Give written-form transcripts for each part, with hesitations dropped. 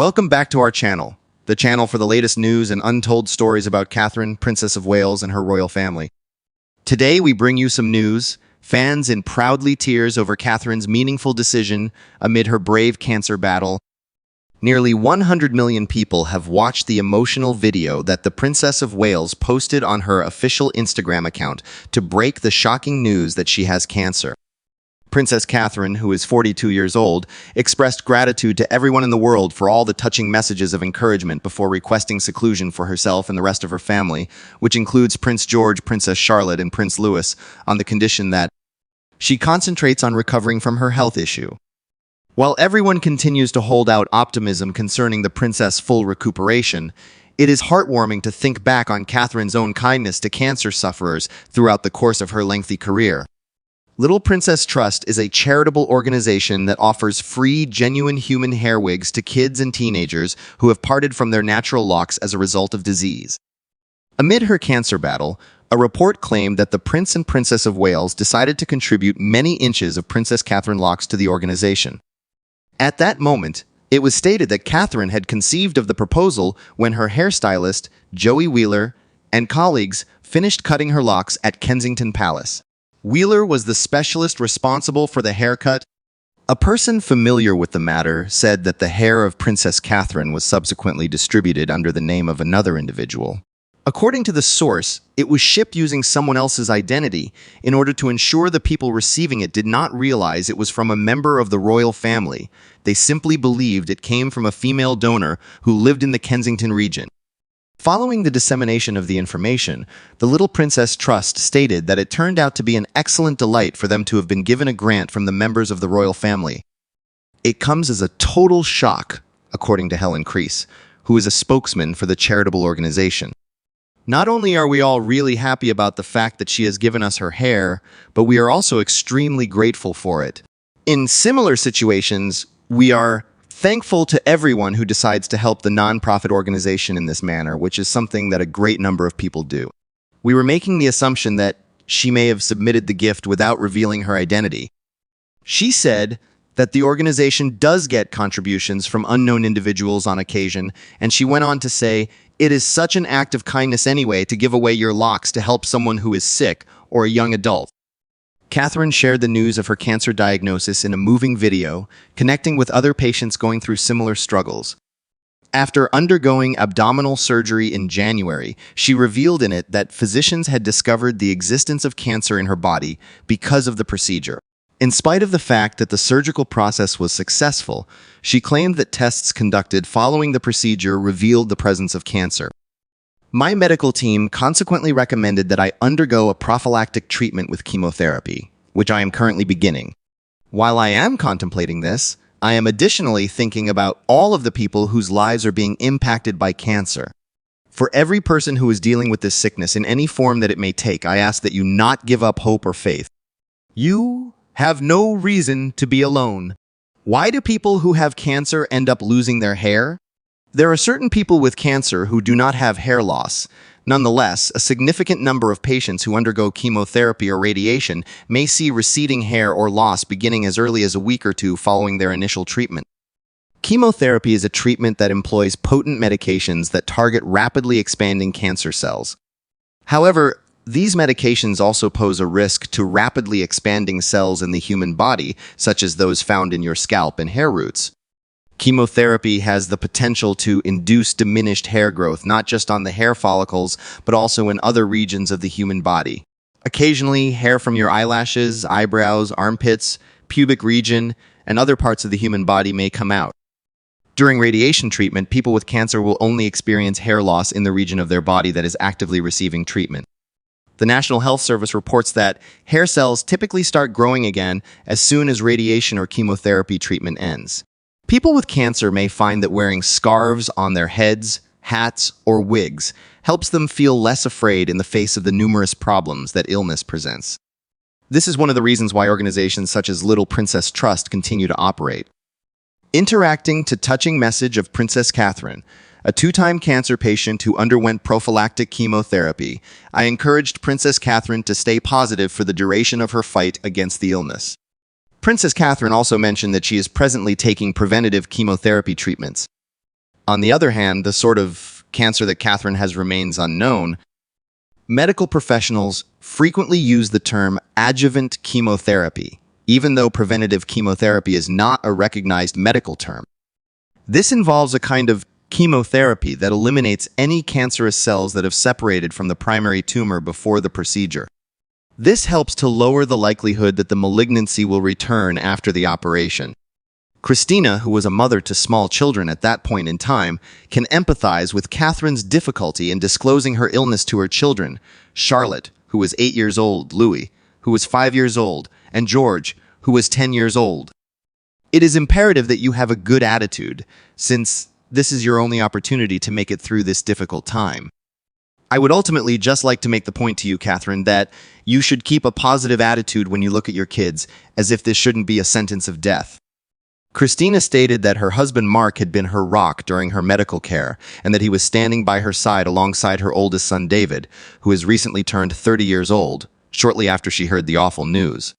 Welcome back to our channel, the channel for the latest news and untold stories about Catherine, Princess of Wales, and her royal family. Today we bring you some news, fans in proudly tears over Catherine's meaningful decision amid her brave cancer battle. Nearly 100 million people have watched the emotional video that the Princess of Wales posted on her official Instagram account to break the shocking news that she has cancer. Princess Catherine, who is 42 years old, expressed gratitude to everyone in the world for all the touching messages of encouragement before requesting seclusion for herself and the rest of her family, which includes Prince George, Princess Charlotte, and Prince Louis, on the condition that she concentrates on recovering from her health issue. While everyone continues to hold out optimism concerning the princess' full recuperation, it is heartwarming to think back on Catherine's own kindness to cancer sufferers throughout the course of her lengthy career. Little Princess Trust is a charitable organization that offers free, genuine human hair wigs to kids and teenagers who have parted from their natural locks as a result of disease. Amid her cancer battle, a report claimed that the Prince and Princess of Wales decided to contribute many inches of Princess Catherine locks to the organization. At that moment, it was stated that Catherine had conceived of the proposal when her hairstylist, Joey Wheeler, and colleagues finished cutting her locks at Kensington Palace. Wheeler was the specialist responsible for the haircut. A person familiar with the matter said that the hair of Princess Catherine was subsequently distributed under the name of another individual. According to the source, it was shipped using someone else's identity in order to ensure the people receiving it did not realize it was from a member of the royal family. They simply believed it came from a female donor who lived in the Kensington region. Following the dissemination of the information, the Little Princess Trust stated that it turned out to be an excellent delight for them to have been given a grant from the members of the royal family. It comes as a total shock, according to Helen Crease, who is a spokesman for the charitable organization. Not only are we all really happy about the fact that she has given us her hair, but we are also extremely grateful for it. In similar situations, we are thankful to everyone who decides to help the nonprofit organization in this manner, which is something that a great number of people do. We were making the assumption that she may have submitted the gift without revealing her identity. She said that the organization does get contributions from unknown individuals on occasion, and she went on to say, "It is such an act of kindness anyway to give away your locks to help someone who is sick or a young adult." Catherine shared the news of her cancer diagnosis in a moving video, connecting with other patients going through similar struggles. After undergoing abdominal surgery in January, she revealed in it that physicians had discovered the existence of cancer in her body because of the procedure. In spite of the fact that the surgical process was successful, she claimed that tests conducted following the procedure revealed the presence of cancer. "My medical team consequently recommended that I undergo a prophylactic treatment with chemotherapy, which I am currently beginning. While I am contemplating this, I am additionally thinking about all of the people whose lives are being impacted by cancer. For every person who is dealing with this sickness in any form that it may take, I ask that you not give up hope or faith. You have no reason to be alone." Why do people who have cancer end up losing their hair? There are certain people with cancer who do not have hair loss. Nonetheless, a significant number of patients who undergo chemotherapy or radiation may see receding hair or loss beginning as early as a week or two following their initial treatment. Chemotherapy is a treatment that employs potent medications that target rapidly expanding cancer cells. However, these medications also pose a risk to rapidly expanding cells in the human body, such as those found in your scalp and hair roots. Chemotherapy has the potential to induce diminished hair growth, not just on the hair follicles, but also in other regions of the human body. Occasionally, hair from your eyelashes, eyebrows, armpits, pubic region, and other parts of the human body may come out. During radiation treatment, people with cancer will only experience hair loss in the region of their body that is actively receiving treatment. The National Health Service reports that hair cells typically start growing again as soon as radiation or chemotherapy treatment ends. People with cancer may find that wearing scarves on their heads, hats, or wigs helps them feel less afraid in the face of the numerous problems that illness presents. This is one of the reasons why organizations such as Little Princess Trust continue to operate. Interacting to touching message of Princess Catherine, a two-time cancer patient who underwent prophylactic chemotherapy, I encouraged Princess Catherine to stay positive for the duration of her fight against the illness. Princess Catherine also mentioned that she is presently taking preventative chemotherapy treatments. On the other hand, the sort of cancer that Catherine has remains unknown. Medical professionals frequently use the term adjuvant chemotherapy, even though preventative chemotherapy is not a recognized medical term. This involves a kind of chemotherapy that eliminates any cancerous cells that have separated from the primary tumor before the procedure. This helps to lower the likelihood that the malignancy will return after the operation. Christina, who was a mother to small children at that point in time, can empathize with Catherine's difficulty in disclosing her illness to her children, Charlotte, who was 8 years old, Louis, who was 5 years old, and George, who was 10 years old. It is imperative that you have a good attitude, since this is your only opportunity to make it through this difficult time. I would ultimately just like to make the point to you, Catherine, that you should keep a positive attitude when you look at your kids, as if this shouldn't be a sentence of death. Christina stated that her husband Mark had been her rock during her medical care, and that he was standing by her side alongside her oldest son David, who has recently turned 30 years old, shortly after she heard the awful news.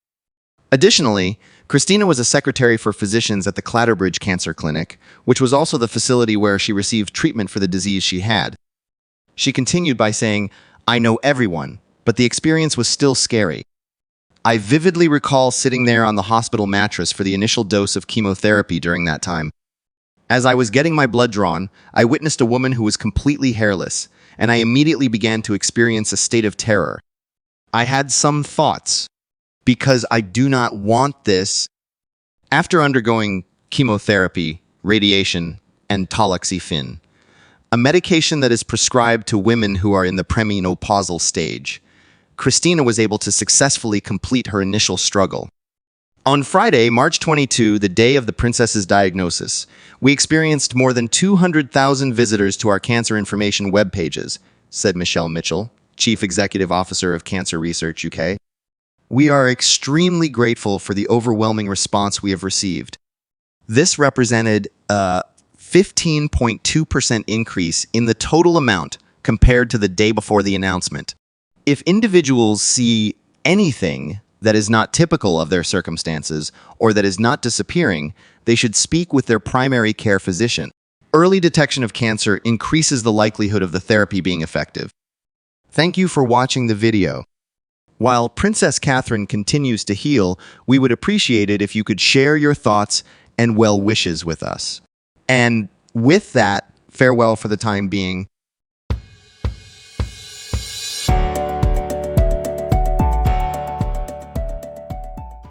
Additionally, Christina was a secretary for physicians at the Clatterbridge Cancer Clinic, which was also the facility where she received treatment for the disease she had. She continued by saying, "I know everyone, but the experience was still scary. I vividly recall sitting there on the hospital mattress for the initial dose of chemotherapy during that time. As I was getting my blood drawn, I witnessed a woman who was completely hairless, and I immediately began to experience a state of terror. I had some thoughts, because I do not want this." After undergoing chemotherapy, radiation, and tamoxifen, a medication that is prescribed to women who are in the premenopausal stage, Christina was able to successfully complete her initial struggle. On Friday, March 22, the day of the princess's diagnosis, we experienced more than 200,000 visitors to our cancer information web pages, said Michelle Mitchell, Chief Executive Officer of Cancer Research UK. "We are extremely grateful for the overwhelming response we have received. This represented a 15.2% increase in the total amount compared to the day before the announcement. If individuals see anything that is not typical of their circumstances or that is not disappearing, they should speak with their primary care physician. Early detection of cancer increases the likelihood of the therapy being effective." Thank you for watching the video. While Princess Catherine continues to heal, we would appreciate it if you could share your thoughts and well wishes with us. And with that, farewell for the time being.